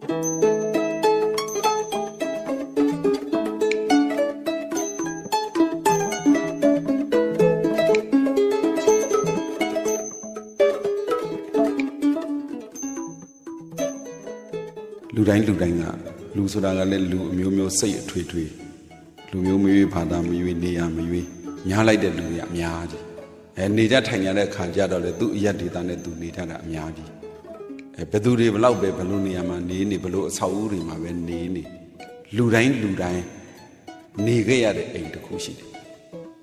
လူတိုင်းကလူဆိုတာကလည်းလူအမျိုးမျိုးစိတ်အထွေထွေလူမျိုးမျိုးဘာသာမျိုးနေရမျိုးညားလိုက်တဲ့လူတွေအများကြီးနေကြထိုင်ရတဲ့ခါကြတော့လေသူ့အရက်ဒေတာနဲ့သူနေကြတာအများကြီးဘယ်သူတွေဘလောက်ပဲဘလို့နေရာမှာနေဘလို့အဆောက်အဦတွေမှာပဲနေလူတိုင်းနေခဲ့ရတဲ့အိမ်တစ်ခုရှိတယ်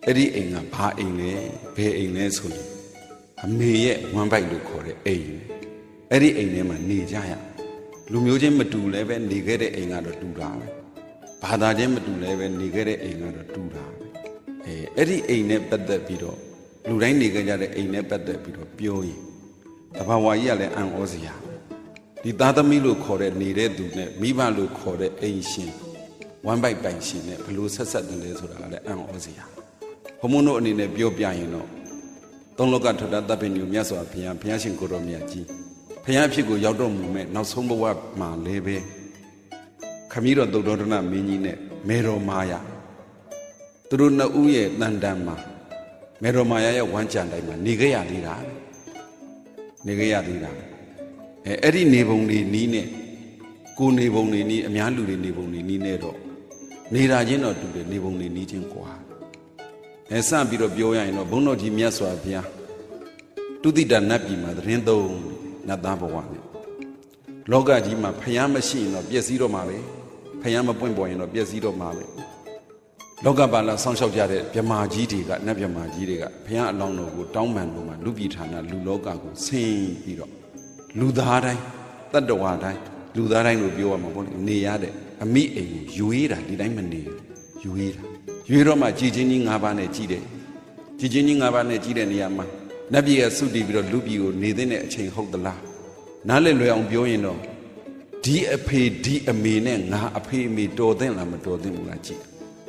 အဲ့ဒီအိမ်ကဘာအိမ်လဲဘယ်အိမ်လဲဆိုရင်အမေရဲ့ဝမ်းပိုက်လို့ခေါ်တဲ့အိမ်အဲ့ဒီအိမ်ထဲမှာနေကြရလူမျိုးချင်းမတူလဲပဲနေခဲ့တဲ့အိမ်ကတော့တူတာပဲဘာသာချင်းမတူလဲပဲနေခဲ့တဲ့အိမ်ကတော့တူတာပဲအဲ့ဒီအိမ်နဲ့ပတ်သက်ပြီးတော့လူတိုင်းနေခဲ့ကြတဲ့အိမ်နဲ့ပတ်သက်ပြီးတော့ပြောရင်တဘာဝကြီးကလည်းအံ့ဩစရာဒီသားသမီးလို့ခေါ်တဲ့နေတဲ့သူနဲ့မိဘလို့ခေါ်တဲ့အိမ်ရှင်ဝမ်းပိုက်ပိုင်ရှင်နဲ့ဘလို့ဆက်တယ်လဲဆိုတာကလည်းအံ့ဩစရာဘုံမတို့အနေနဲ့ပြောပြရင်တော့သုံးလောကထထတပ်ပင်ညမြတ်စွာဘုရားရှင်ကိုတော်မြတ်ကြီးဖျားဖြစ်ကိုရောက်တော့မှုမဲ့နောက်ဆုံးဘဝမှာလည်းပဲခမည်းတော်သုတ္တရဏမင်းကြီးနဲ့မေတော်မာယာသူတို့နှစ်ဦးရဲ့တန်တန်မှာမေတော်မာယာရဲ့ဝမ်းကြံတိုင်းမှာနေခဲ့ရသေးတာအဲ့ဒီနေပုံတွေနီးနဲ့ကိုနေပုံတွေနီးအများလူတွေနေပုံတွေနီးနဲ့တော့နေတာချင်းတော့တူတယ်နေပုံတွေနီးချင်းကွာစပြီးတော့ပြောရရင်တော့ဘုန်းတော်ကြီးမြတ်စွာဘုရားတုတိတနတ်ပြည်မှာသတင်းသုံးနတ်သားဘဝနဲ့လောကကြီးမှာဖျားမရှိရင်တော့ပျက်စီးတော့မှာပဲဖျားမပွင့်ပေါ်ရင်တော့ပျက်စီးတော့မှာပဲလောကပါလာဆောင်းလျှောက်ကြတဲ့မြမာကြီးတွေကနတ်မြမာကြီးတွေကဖျားအလောင်းတော်ကိုတောင်းပန်လို့မှလူပြည်ဌာနလူလောကကိုဆင်းပြီးတော့လူသားတိုင်းတတ္တဝါတိုင်းလူသားတိုင်းလို့ပြောရမှာပေါ့နေရတဲ့အမိအိမ်ကိုယူရတာဒီတိုင်းမနေယူရတာယူတော့မှကြည်ချင်းကြီး၅ပါးနဲ့ကြည်တယ်ကြည်ချင်းကြီး၅ပါးနဲ့ကြည်တဲ့နေရာမှာနတ်ပြည်ကစုတည်ပြီးတော့လူပြည်ကိုနေတဲ့အချိန်ဟုတ်သလားနားလည်လွယ်အောင်ပြောရင်တော့ဒီအဖေဒီအမေနဲ့ငါအဖေအမေတော်သင့်လားမတော်သင့်ဘူးလားကြည့်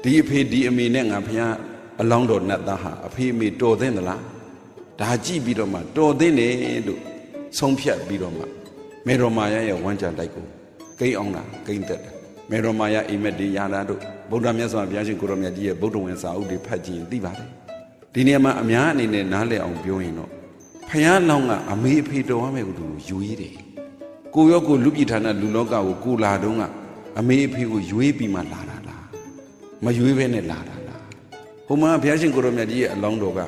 ဒီအဖေဒီအမေနဲ့ငါဖျားအလောင်းတော်နတ်သားဟာအဖေအမေတော်သင့်သလားဒါကြည့်ပြီးတော့မှတော်သင့်တယ်လို့ဆုံးဖြတ်ပြီးတော့မှမေတော်မာယာရဲ့ဝမ်းကြတိုက်ကိုကိန်းအောင်တာကိန်းသက်တာမေတော်မာယာအိမ်မက်တွေရာတာတို့ဗုဒ္ဓမြတ်စွာဘုရားရှင်ကိုရောမြတ်ကြီးရဲ့ဗုဒ္ဓဝင်စာအုပ်တွေဖတ်ကြည့်ရင်သိပါတယ်ဒီနေရာမှာအများအနေနဲ့နားလည်အောင်ပြောရင်တော့ဖယားလောင်းကအမေအဖေတော်ရမယ်ကိုယူရည်တယ်ကိုရောကိုလူပြည်ဌာနလူလောကကိုကိုလာတုန်းကအမေအဖေကိုရွေးပြီးမှလာတာလားမရွေးဘဲနဲ့လာတာလားဟိုမှာဘုရားရှင်ကိုရောမြတ်ကြီးရဲ့အလောင်းတော်က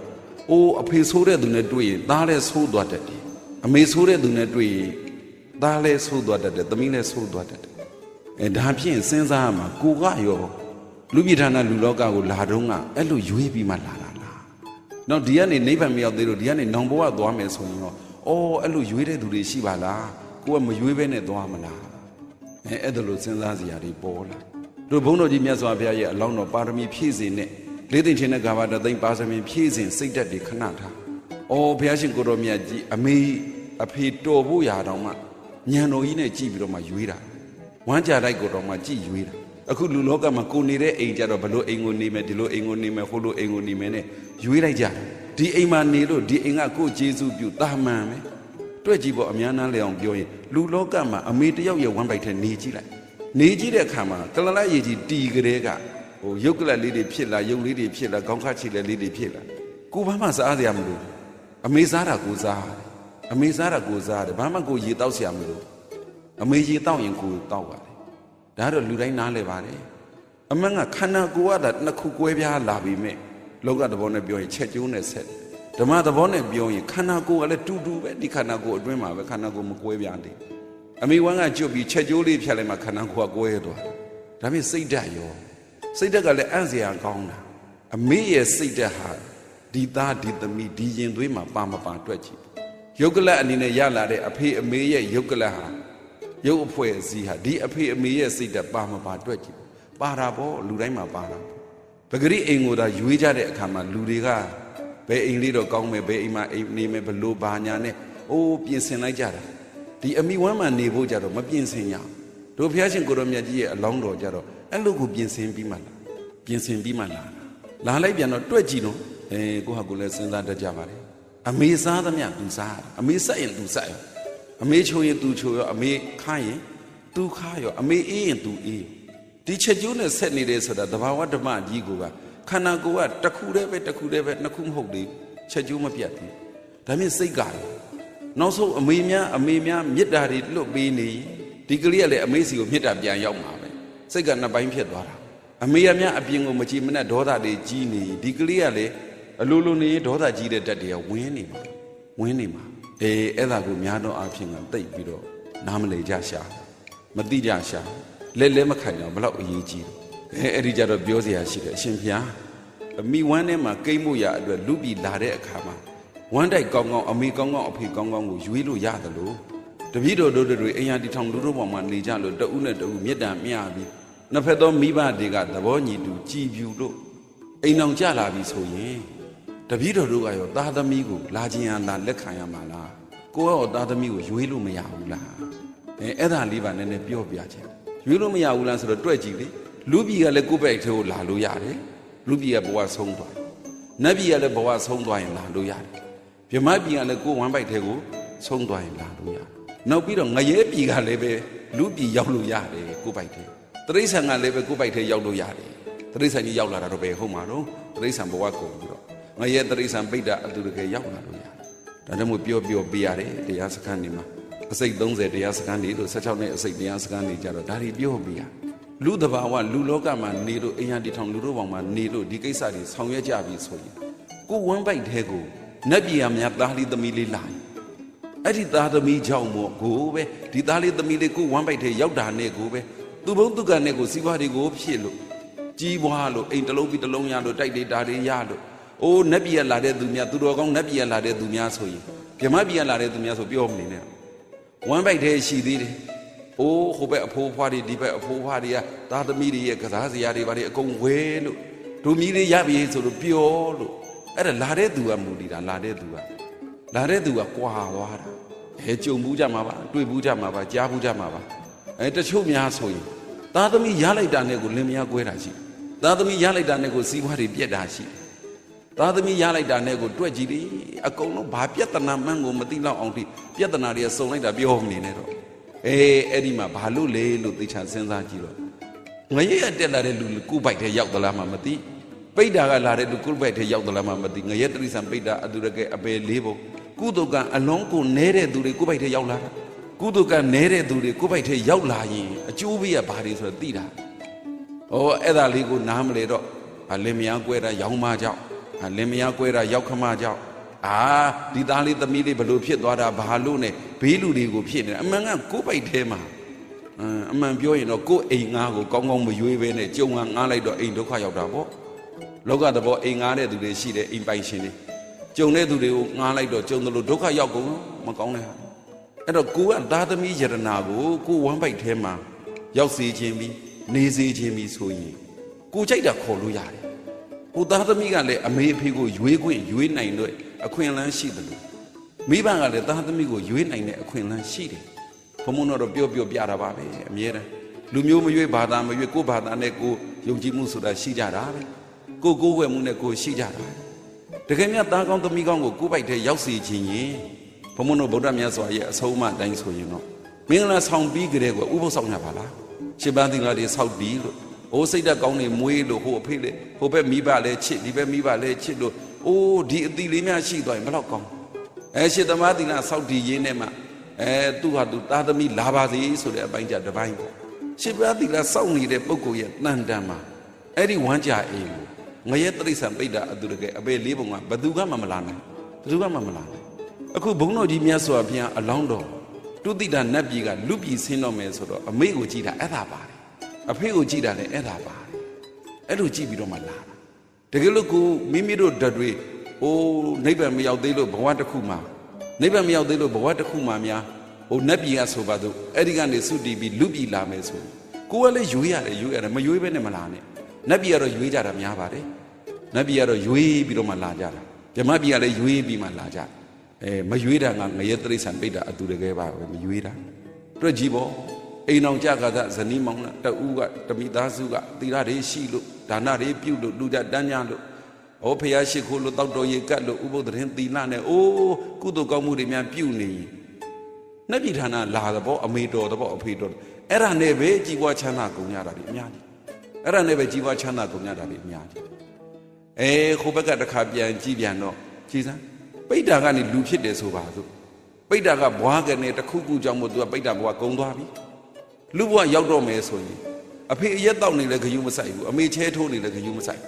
အိုးအဖေဆိုးတဲ့သူနဲ့တွေ့ရင်သားလည်းဆိုးသွားတတ်တယ်အမေဆိုးတဲ့သူနဲ့တွေ့ရင်သားလည်းဆိုးသွားတတ်တယ်သမီးလည်းဆိုးသွားတတ်တယ်ဒါဖြင့်စဉ်းစားရမှာကိုကရောလူပြည်ဌာနလူလောကကိုလာတုန်းကအဲ့လိုရွေးပြီးမှလာတာနော်ဒီကနေနိဗ္ဗာန်မရောက်သေးလို့ဒီကနေနောင်ဘဝသွားမယ်ဆိုရင်တော့အဲ့လိုရွေးတဲ့သူတွေရှိပါလားကိုကမရွေးဘဲနဲ့သွားမလားအဲ့ဒါလိုစဉ်းစားစရာတွေပေါ်လာတို့ဘုန်းတော်ကြီးမြတ်စွာဘုရားရဲ့အလောင်းတော်ပါရမီဖြည့်စင်နဲ့လေးသိမ့်ခြင်းနဲ့ဂါဘာတသိမ့်ပါရမီဖြည့်စင်စိတ်ဓာတ်တွေခဏထားဘုရားရှင်ကိုတော်မြတ်ကြီးအမေအဖေတော်ဖို့ရာတောင်မှညံတော်ကြီးနဲ့ကြည့်ပြီးတော့မှရွေးတာဝမ်းကြတိုက်ကိုတော်မှကြည့်ရွေးတာအခုလူလောကမှာကိုနေတဲ့အိမ်ကြတော့ဘလို့အိမ်ကိုနေမယ်ဒီလိုအိမ်ကိုနေမယ်ဟိုလိုအိမ်ကိုနေမယ်နဲ့ရွေးလိုက်ကြဒီအိမ်မှာနေလို့ဒီအိမ်ကကိုကျေးဇူးပြုတာမှန်ပဲတွေ့ကြည့်ဖို့အများနာလေအောင်ပြောရင်လူလောကမှာအမေတယောက်ရဲ့ဝမ်းပိုက်ထဲနေကြည့်လိုက်နေကြည့်တဲ့အခါမှာကလလရေကြီးတီကလေးကရုပ်ကလလေးတွေဖြစ်လာရုပ်လေးတွေဖြစ်လာခေါင်းခါချီလက်လေးတွေဖြစ်လာကိုဘာမှစားစရာမလိုအမေစားတာကိုစားအမေစားတာကိုစားတယ်ဘာမှကိုရေတောက်စရာမလိုအမေရေတောက်ရင်ကိုတောက်ပါတယ်ဒါတော့လူတိုင်းနားလဲပါတယ်အမှန်ကခန္ဓာကိုယ်ကနှစ်ခုကွဲပြားလာပြီမဲ့လောကသဘောနဲ့ပြောရင်ချက်ကျိုးနဲ့ဆက်ဓမ္မသဘောနဲ့ပြောရင်ခန္ဓာကိုယ်ကလည်းတူတူပဲဒီခန္ဓာကိုယ်အတွင်းမှာပဲခန္ဓာကိုယ်မကွဲပြားသေးအမိဝမ်းကကျွတ်ပြီးချက်ကျိုးလေးဖြတ်လိုက်မှခန္ဓာကိုယ်ကကွဲသွားဒါပြင်စိတ်ဓာတ်ရောစိတ်ဓာတ်ကလည်းအံ့စရာကောင်းတာအမေရဲ့စိတ်ဓာတ်ဟာဒီသားဒီသမီးဒီရင်သွေးမှာပါမပါတွက်ကြည့်ယုတ်ကလအနေနဲ့ရလာတဲ့အဖေအမေရဲ့ယုတ်ကလဟာရုပ်အဖွဲ့အစည်းဟာဒီအဖေအမေရဲ့စိတ်ဓာတ်ပါမပါတွက်ကြည့်ပါတာပေါ့လူတိုင်းမှာပါတာပဂရိအိမ်ကိုသာရွေးကြတဲ့အခါမှာလူတွေကဘယ်အိမ်လေးတော့ကောင်းမယ်ဘယ်အိမ်မှာအိမ်နေမယ်ဘလို့ဘာညာနဲ့ပြင်ဆင်လိုက်ကြတာဒီအမိဝမ်းမှာနေဖို့ကြတော့မပြင်ဆင်ရတို့ဘုရားရှင်ကိုရောမြတ်ကြီးရဲ့အလောင်းတော်ကြတော့အဲ့လိုကိုပြင်ဆင်ပြီးမှလာလိုက်ပြန်တော့တွက်ကြည့်တော့ကိုဟာကိုလည်းစဉ်းစားတတ်ကြပါလေအမေစားသမျှသူစားအမေဆက်ရင်သူဆက်ရောအမေချိုးရင်သူချိုးရောအမေခါရင် သူခါရောအမေအေးရင်သူအေးဒီချက်ကျိုးနဲ့ဆက်နေတယ်ဆိုတာတဘာဝဓမ္မကြီးကိုကခန္ဓာကိုယ်ကတစ်ခုတည်းပဲနှစ်ခုမဟုတ်သေးချက်ကျိုးမပြတ်သေးဒါမြင့်စိတ်ကလည်းနောက်ဆုံးအမေများမေတ္တာတွေလွတ်ပေးနေဒီကလေးကလည်းအမေစီကိုမေတ္တာပြန်ရောက်မှာပဲစိတ်ကနှစ်ပိုင်းဖြစ်သွားတာအမေရများအပြင်ကိုမကြည့်မနဲ့ဒေါသတွေကြီးနေဒီကလေးကလည်းအလိုလိုနေဒေါသကြီးတဲ့တက်တွေကဝင်းနေမှာအဲ့ဒါကိုများတော့အဖြစ်ကတိတ်ပြီးတော့နားမလည်ကြရှာမသိကြရှာလဲမခိုင်တော့ဘလောက်အရေးကြီးတယ်အဲ့ဒီကြတော့ပြောစရာရှိတယ်အရှင်ဘုရားအမိဝမ်းထဲမှာကိမ့်မှုရအတွက်လူပြည်လာတဲ့အခါမှာဝမ်းတိုက်ကောင်းကောင်းအမေကောင်းကောင်းအဖေကောင်းကောင်းကိုရွေးလို့ရတယ်လို့တပည့်တော်တို့တွေအိမ်ယာတီထောင်လူတို့ပေါ်မှာနေကြလို့တဦးနဲ့တဦးမေတ္တာမျှပြီးနှစ်ဖက်သောမိဘတွေကသဘောညီတူကြည်ပြူလို့အိမ်အောင်ကြလာပြီဆိုရင်တပည့်တော်တို့ကရောသားသမီးကိုလာခြင်းဟာလက်ခံရမှာလားကိုယ်ရောသားသမီးကိုရွေးလို့မရဘူးလားအဲ့ဒါလေးပါနည်းနည်းပြောပြချင်ရွေးလို့မရဘူးလားဆိုတော့တွက်ကြည့်လေလူပြည်ကလည်းကိုယ့်ဘက်ထဲကိုလာလို့ရတယ်လူပြည်ကဘဝဆုံးသွားနတ်ပြည်ကလည်းဘဝဆုံးသွားရင်လာလို့ရတယ်ဗြဟ္မပြည်ကလည်းကိုယ်ဝမ်းပိုက်ထဲကိုဆုံးသွားရင်လာလို့ရတယ်နောက်ပြီးတော့ငရဲပြည်ကလည်းပဲလူပြည်ရောက်လို့ရတယ်ကိုယ်ပိုက်ထဲတိရစ္ဆာန်ကလည်းပဲကိုယ်ပိုက်ထဲရောက်လို့ရတယ်တိရစ္ဆာန်ကြီးရောက်လာတာတော့ဘယ်ဟုတ်မှာတော့တိရစ္ဆာန်ဘဝကုန်ပြီးတော့ငရဲတိရစ္ဆာန်ပိဋ္ဌအတူတကယ်ရောက်လာလို့ရတယ်ဒါကြောင့်မို့ပြောပေးရတယ်တရားစခန်းနေမှာအစိတ်30တရားစခန်းနေလို့16နှစ်အစိတ်တရားစခန်းနေကြတော့ဒါတွေပြောပေးရလူတဘာဝလူလောကမှာနေလို့အိမ်ယာတီထောင်လူတို့ဘောင်မှာနေလို့ဒီကိစ္စတွေဆောင်ရွက်ကြပြီဆိုရင်ကိုဝမ်းပိုက်ထဲကိုနတ်ပြည်ကများသားလေးသမီးလေးလာအဲ့ဒီသားသမီးကြောင့်မို့ကိုပဲဒီသားလေးသမီးလေးကိုဝမ်းပိုက်ထဲရောက်တာနဲ့ကိုပဲသူဘုံသူကနဲ့ကိုစီးပွားတွေကိုဖြစ်လို့ကြီးပွားလို့အိမ်တစ်လုံးပြီးတစ်လုံးရလို့တိုက်တာတွေရလို့အိုးနတ်ပြည်ကလာတဲ့သူများသူတော်ကောင်းနတ်ပြည်ကလာတဲ့သူများဆိုရင်ဗြဟ္မပြည်ကလာတဲ့သူများဆိုပြောမနေနဲ့ဝမ်းပိုက်ထဲရှိသေးတယ်။အိုးဟိုဘက်အဖိုးဖွားတွေဒီဘက်အဖိုးဖွားတွေကသားသမီးတွေရဲ့ကစားစရာတွေဘာတွေအကုန်ဝဲလို့ဒုမီးလေးရပြီဆိုလို့ပြောလို့အဲ့ဒါလာတဲ့သူကမူတည်တာလာတဲ့သူကကွာသွားတာကြုံဘူးကြမှာပါတွေ့ဘူးကြမှာပါကြားဘူးကြမှာပါတချို့များဆိုရင်သားသမီးရလိုက်တာနဲ့ကိုလင်မယားကွဲတာရှိသားသမီးရလိုက်တာနဲ့ကိုစီးပွားတွေပြက်တာရှိသားသမီးရလိုက်တာနဲ့ကိုတွက်ကြည့်လေအကုန်လုံးဘာပြဿနာမှန်းကိုမသိတော့အောင်ထိပြဿနာတွေကစုံလိုက်တာပြောမနေနဲ့တော့အဲ့ဒီမှာဘာလို့လဲလို့သိချာစဉ်းစားကြည့်တော့ငရဲတက်လာတဲ့လူကိုပိုက်ထဲရောက်သလားမှမသိပိဋ္ဌာကလာတဲ့လူကိုပိုက်ထဲရောက်သလားမှမသိငရဲတိရစ္ဆာန်ပိဋ္ဌာအတူတကယ်အပယ်လေးပုံကုသိုလ်ကအလုံးကိုနဲတဲ့သူတွေကိုပိုက်ထဲရောက်လာတာကုသိုလ်ကနဲတဲ့သူတွေကိုပိုက်ထဲရောက်လာရင်အကျိုးပေးရဘာတွေဆိုတော့သိတာအဲ့ဒါလေးကိုနားမလဲတော့လင်မယားကွဲတာရောင်းမကြောက်လင်မယားကွဲတာရောက်ခမကြောက်ဒီသားလေးသမီးလေးဘလို့ဖြစ်သွားတာဘာလို့နဲ့ဘေးလူတွေကိုဖြစ်နေတာအမှန်ကကိုယ်ပိုက်ထဲမှာအမှန်ပြောရင်တော့ကိုယ်အိမ်ငါးကိုကောင်းကောင်းမရွေးပဲနဲ့ကြုံငါးလိုက်တော့အိမ်ဒုက္ခရောက်တာပေါ့လောကသဘောအိမ်ငါးတဲ့သူတွေရှိတယ်အိမ်ပိုင်ရှင်တွေကြုံတဲ့သူတွေကိုငါးလိုက်တော့ကြုံတယ်လို့ဒုက္ခရောက်ကုန်မကောင်းတဲ့ဟာအဲ့တော့ကိုယ်ကသားသမီးယရနာကိုဝမ်းပိုက်ထဲမှာရောက်စေခြင်းပြီးနေစေခြင်းပြီးဆိုရင်ကိုကြိုက်တာခေါ်လို့ရတယ်ကိုသားသမီးကလည်းအမေအဖေကိုရွေးခွင့်ရွေးနိုင်လို့အခွင့်အလမ်းရှိတယ်လို့မိဘကလည်းသားသမီးကိုရွေးနိုင်တဲ့အခွင့်အလမ်းရှိတယ်ဘုံမတော့ပြောပြတာပါပဲအမြဲတမ်းလူမျိုးမရွေးဘာသာမရွေးကိုဘာသာနဲ့ကိုယုံကြည်မှုဆိုတာရှိကြတာပဲကိုဝယ်မှုနဲ့ကိုရှိကြတာတကယ်မြတ်သားကောင်းသမီးကောင်းကိုကိုပိုက်ထဲရောက်စေခြင်းရင်ဘုံမတို့ဗုဒ္ဓမြတ်စွာရဲ့အဆုံးအမအတိုင်းဆိုရင်တော့မင်္ဂလာဆောင်ပြီးကြတဲ့ကွယ်ဥပုသ်ဆောင်ရပါလားရှင်ပန်းသီလတွေဆောက်ပြီးလို့အိုးစိတ်ဓာတ်ကောင်းနေမွေးလို့ဟိုအဖေလေဟိုဘက်မိဘလည်းချစ်ဒီဘက်မိဘလည်းချစ်လို့အိုးဒီအတီလေးများရှိသွားရင်ဘယ်တော့ကောင်းရှစ်သမားသီလဆောက်တည်ရင်းနဲ့မှသူ့ဟာသူသားသမီးလာပါစေဆိုတဲ့အပိုင်းကြတစ်ပိုင်းပေါ့ရှစ်ပါးသီလစောင့်နေတဲ့ပုဂ္ဂိုလ်ရဲ့တန်တန်မှာအဲ့ဒီဝမ်းကြအိမ်ကိုငရဲတိရစ္ဆာန်ပိဋ္ဌာအတူတကယ်အပေလေးပုံကဘသူကမှမလာနိုင်အခုဘုန်းတော်ကြီးမြတ်စွာဘုရားအလောင်းတော်တုတိတာနတ်ပြည်ကလူပြည်ဆင်းတော့မယ်ဆိုတော့အမေကိုကြည့်တာအဲ့ဒါပါတယ်အဖေကိုကြည့်တာလည်းအဲ့ဒါပါတယ်အဲ့လိုကြည့်ပြီးတော့မှလာတာတကယ်လို့ကိုမိမိတို့ဓာတ်တွေနိဗ္ဗာန်မရောက်သေးလို့ဘဝတစ်ခုမှာနိဗ္ဗာန်မရောက်သေးလို့ဘဝတစ်ခုမှာများနတ်ပြည်ကဆိုပါတော့အဲ့ဒီကနေသုတီပြီးလူပြည်လာမယ်ဆိုကိုကလည်းရွေးရတယ်မရွေးဘဲနဲ့မလာနဲ့နတ်ပြည်ကတော့ရွေးကြတာများပါတယ်နတ်ပြည်ကတော့ရွေးပြီးတော့မှလာကြတာဓမ္မပြည်ကလည်းရွေးပြီးမှလာကြမရွေးတာကငရဲတိရစ္ဆာန်ပိဋ္ဌာအတူတကယ်ပါပဲမရွေးတာတွေ့ကြည့်ပေါ့အိမ်အောင်ကြကသဇနီးမောင်တဦးကတမိသားစုကသီလတွေရှိလို့ဒါနတွေပြုလို့လူကြတန်းကြလို့ဖယားရှိခိုးလို့တောက်တော်ရေကတ်လို့ဥပုသ်သတင်းသီလနဲ့ကုသိုလ်ကောင်းမှုတွေများပြုနေရင် နှစ်ပြည်ဌာနလာတော့အမေတော်တော့အဖေတော်အဲ့ဒါနဲ့ပဲကြီးပွားချမ်းသာကုန်ကြတာဒီအများကြီးအဲ့ဒါနဲ့ပဲကြီးပွားချမ်းသာကုန်ကြတာဒီအများကြီးခိုးဘက်ကတစ်ခါပြန်ကြည့်ပြန်တော့ကြည်စမ်းပိဋ္ဌာကနေလူဖြစ်တယ်ဆိုပါစို့ပိဋ္ဌာကဘွားကနေတစ်ခုခုကြောင့်မို့သူကပိဋ္ဌာဘွားကုံသွားပြီလူဘွားရောက်တော့မယ်ဆိုရင်အဖေအရက်တောက်နေလဲခယူးမဆိုင်ဘူးအမေချဲထိုးနေလဲခယူးမဆိုင်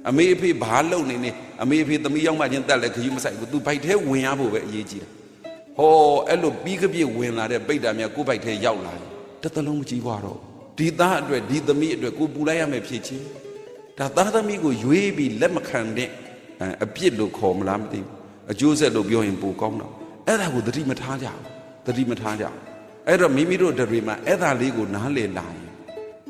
အမေအဖေဘာလုံနေနေအမေအဖေသမီးရောက်မှချင်းတက်လဲခယူးမဆိုင်ဘူးသူဘိုက်ထဲဝင်ရဖို့ပဲအရေးကြီးတာဟောအဲ့လိုပြီးကပြည့်ဝင်လာတဲ့ပိဋ္ဌာများကိုယ့်ဘိုက်ထဲရောက်လာရင်တစ်သလုံးမကြည့်ပါတော့ဒီသားအတွက်ဒီသမီးအတွက်ကိုပူလိုက်ရမယ်ဖြစ်ချင်းဒါသားသမီးကိုရွေးပြီးလက်မခံတဲ့အပြစ်လို့ခေါ်မလားမသိဘူးအကျိုးဆက်လို့ပြောရင်ပိုကောင်းတော့အဲ့ဒါကိုသတိမထားကြဘူးသတိမထားကြဘူးအဲ့တော့မိမိတို့တွေမှာအဲ့ဒါလေးကိုနားလည်လာရင်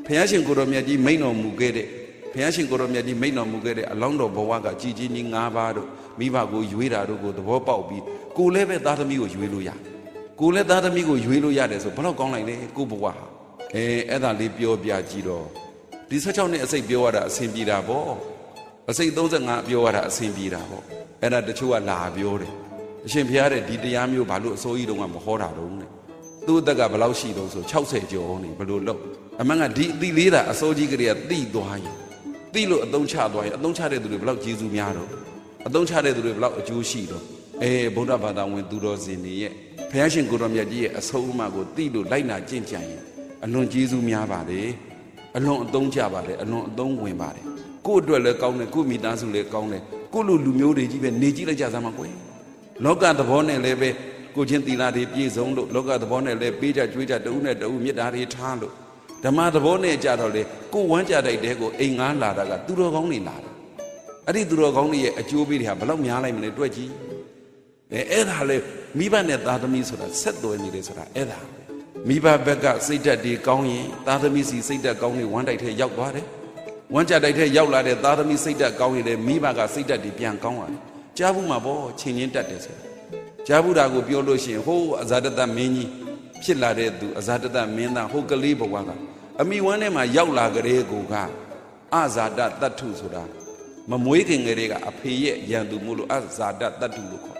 ဘုရားရှင်ကိုတော်မြတ်ကြီးမိန့်တော်မူခဲ့တဲ့ဘုရားရှင်ကိုတော်မြတ်ကြီးမိန့်တော်မူခဲ့တဲ့အလောင်းတော်ဘဝကကြည်ကြီးကြီး၅ပါးတို့မိဘကိုရွေးတာတို့ကိုသဘောပေါက်ပြီးကိုလည်းပဲသားသမီးကိုရွေးလို့ရတယ်ကိုလည်းသားသမီးကိုရွေးလို့ရတယ်ဆိုဘယ်တော့ကောင်းလိုက်လဲကိုဘဝဟာအဲ့ဒါလေးပြောပြကြည့်တော့ဒီ16နှစ်အစိတ်ပြောရတာအဆင်ပြေတာပေါ့အစိတ်35ပြောရတာအဆင်ပြေတာပေါ့အဲ့ဒါတချို့ကလာပြောတယ်အရှင်ဘုရားတဲ့ဒီတရားမျိုးဘာလို့အစိုးရတုန်းကမဟောတာတုံးနဲ့သူ့အသက်ကဘယ်လောက်ရှိတုံးဆို60ကျော်နေဘယ်လိုလုပ်အမှန်ကဒီအသီလေးတာအစိုးကြီးကလေးကတိသွားရင်တိလို့အသုံးချသွားရင်အသုံးချတဲ့သူတွေဘယ်လောက်ကျေးဇူးများတော့အသုံးချတဲ့သူတွေဘယ်လောက်အကျိုးရှိတော့ဗုဒ္ဓဘာသာဝင်သူတော်စင်တွေရဲ့ဘုရားရှင်ကိုတော်မြတ်ကြီးရဲ့အဆုံးအမကိုတိလို့လိုက်နာကျင့်ကြံရင်အလွန်ကျေးဇူးများပါတယ်အလွန်အသုံးချပါတယ်အလွန်အသုံးဝင်ပါတယ်ကို့အတွက်လည်းကောင်းတယ်ကို့မိသားစုလည်းကောင်းတယ်ကို့လူမျိုးတွေကြီးပဲနေကြည့်လိုက်ကြစမ်းပါကွယ်လောကသဘောနဲ့လည်းပဲကိုချင်းသီလတွေပြည့်စုံလို့လောကသဘောနဲ့လည်းပေးကြကျွေးကြတဦးနဲ့တဦးမေတ္တာတွေထားလို့ဓမ္မသဘောနဲ့ကြတော့လေကိုဝမ်းကြတိုက်တဲ့ကိုအိမ်ငားလာတာကသူတော်ကောင်းတွေလာတာအဲ့ဒီသူတော်ကောင်းတွေရဲ့အကျိုးပေးတွေဟာဘလောက်များလိုက်မလဲတွက်ကြည့်အဲ့ဒါလေမိဘနဲ့သားသမီးဆိုတာဆက်သွယ်နေတယ်ဆိုတာအဲ့ဒါမိဘဘက်ကစိတ်ဓာတ်တွေကောင်းရင်သားသမီးစီစိတ်ဓာတ်ကောင်းရင်ဝမ်းတိုက်ထဲရောက်သွားတယ်ဝမ်းကြတိုက်ထဲရောက်လာတဲ့သားသမီးစိတ်ဓာတ်ကောင်းရင်လည်းမိဘကစိတ်ဓာတ်တွေပြန်ကောင်းလာတယ်ကြားဘူးမှာပေါ့ချင်းချင်းတက်တယ်ဆိုတာကြားဘူးတာကိုပြောလို့ရှိရင်ဟိုးအဇာတတမင်းကြီးဖြစ်လာတဲ့သူအဇာတတမင်းသားဟိုကလေးဘဝကအမိဝမ်းထဲမှာရောက်လာကြတဲ့ကိုကအဇာတတတ္ထုဆိုတာမမွေးခင်ကလေးကအဖေရဲ့ရန်သူမို့လို့အဇာတတတ္ထုလို့ခေါ်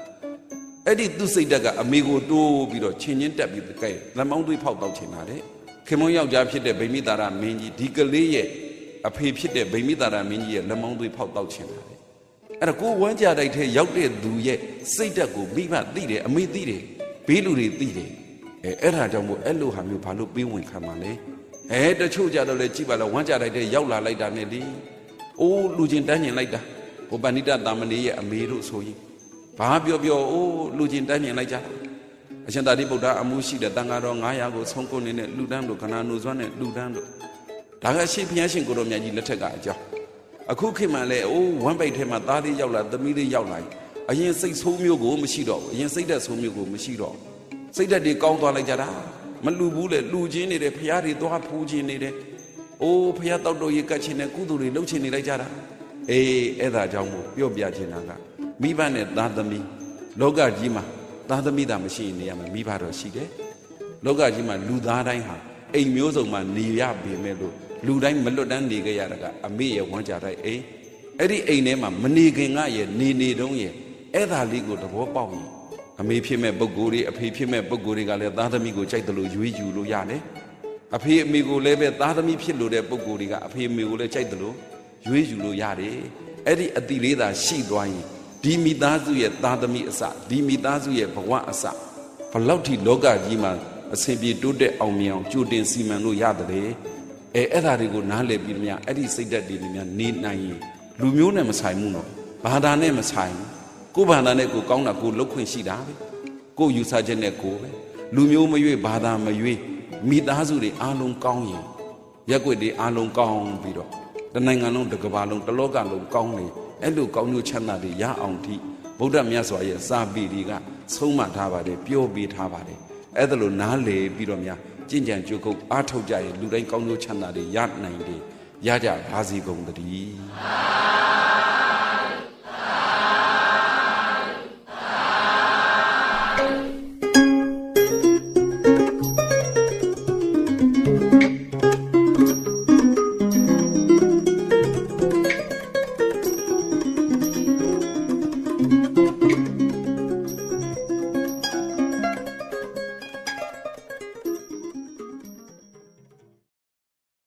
အဲ့ဒီသူစိတ်ဓာတ်ကအမေကိုတိုးပြီးတော့ချင်းချင်းတက်ပြီးကဲလက်မောင်းသွေးဖောက်တော့ချင်တာတဲ့ခင်မုန်းယောက်ျားဖြစ်တဲ့ဗိမိတာရမင်းကြီးဒီကလေးရဲ့အဖေဖြစ်တဲ့ဗိမိတာရမင်းကြီးရဲ့လက်မောင်းသွေးဖောက်တော့ချင်တာတဲ့အဲ့ဒါကိုဝမ်းကြတိုက်ထဲရောက်တဲ့သူရဲ့စိတ်ဓာတ်ကိုမိဘသိတယ်အမေသိတယ်ဘေးလူတွေသိတယ်အဲ့ဒါကြောင့်မို့အဲ့လိုဟာမျိုးဘာလို့ပေးဝင်ခံမှာလဲတချို့ကြတော့လေကြည့်ပါလားဝမ်းကြတိုက်ထဲရောက်လာလိုက်တာနဲ့လေအိုးလူချင်းတန်းကျင်လိုက်တာဟိုပဏိတတာမဏေရဲ့အမေတို့ဆိုရင်ဘာပြောအိုးလူချင်းတန်းကျင်လိုက်ကြအရှင်သာရိပုတ္တအမှုရှိတဲ့တန်ဃာတော်900ကိုဆုံးကုန်နေတဲ့လူတန်းတို့ခဏနုစွမ်းတဲ့လူတန်းတို့ဒါကရှေ့ဘုရားရှင်ကိုတော်မြတ်ကြီးလက်ထက်ကအကြောင်းအခုခေတ်မှလည်းအိုးဝမ်းပိတ်ထဲမှာသားလေးရောက်လာသမီးလေးရောက်လာအရင်စိတ်ဆိုးမျိုးကိုမရှိတော့ဘူးအရင်စိတ်ဓာတ်ဆိုးမျိုးကိုမရှိတော့စိတ်ဓာတ်တွေကောင်းသွားလိုက်ကြတာမလူဘူးလေလူချင်းနေတယ်ဘုရားတွေသွားဖူးချင်းနေတယ်အိုးဘုရားတောက်တော်ရေကတ်ချင်းနဲ့ကုသိုလ်တွေလှုပ်ချင်းနေလိုက်ကြတာအဲ့ဒါကြောင့်မို့ပြောပြချင်တာကမိဘနဲ့သားသမီးလောကကြီးမှာသားသမီးသာမရှိရင်နေရမယ်မိဘတော့ရှိတယ်လောကကြီးမှာလူသားတိုင်းဟာအိမ်မျိုးစုံမှာနေရပေမဲ့လို့လူတိုင်းမလွတ်တမ်းနေကြရတာကအမေရဲ့ဝမ်းကြတိုက်အိမ်အဲ့ဒီအိမ်ထဲမှာမနေခင်ကရဲ့နေတုံးရဲ့အဲ့ဒါလေးကိုသဘောပေါက်ရင်အမေဖြစ်မဲ့ပုဂ္ဂိုလ်တွေအဖေဖြစ်မဲ့ပုဂ္ဂိုလ်တွေကလည်းသားသမီးကိုကြိုက်တယ်လို့ရွေးယူလို့ရတယ်အဖေအမေကိုလည်းပဲသားသမီးဖြစ်လို့တဲ့ပုဂ္ဂိုလ်တွေကအဖေအမေကိုလည်းကြိုက်တယ်လို့ရွေးယူလို့ရတယ်အဲ့ဒီအတိလေးသာရှိသွားရင်ဒီမိသားစုရဲ့သားသမီးအစဒီမိသားစုရဲ့ဘဝအစဘလောက်ထိလောကကြီးမှာအစဉ်ပြေတိုးတက်အောင်မြင်အောင်ကြိုတင်စီမံလို့ရတယ်အဲ့ဒါတွေကိုနားလည်ပြီးများအဲ့ဒီစိတ်ဓာတ်တွေများနေနိုင်ရင်လူမျိုးနဲ့မဆိုင်ဘူးနော်ဘာသာနဲ့မဆိုင်ကိုယ်ဘာသာနဲ့ကိုကောင်းတာကိုလုပ်ခွင့်ရှိတာပဲကိုယူဆချက်နဲ့ကိုပဲလူမျိုးမရွေးဘာသာမရွေးမိသားစုတွေအားလုံးကောင်းရင်ရက်ွက်တွေအားလုံးကောင်းပြီးတော့တနိုင်ငံလုံးတစ်ကမ္ဘာလုံးတစ်လောကလုံးကောင်းနေအဲ့လိုကောင်းကျိုးချမ်းသာတွေရအောင်ထိဗုဒ္ဓမြတ်စွာရဲ့စာပေတွေကဆုံးမထားပါတယ်ပြောပေးထားပါတယ်အဲ့ဒါလိုနားလည်ပြီးတော့များကျင့်ကြံကြိုးကုပ်အားထုတ်ကြရင်လူတိုင်းကောင်းကျိုးချမ်းသာတွေရနိုင်တယ်ရကြပါစေကုန်သတည်း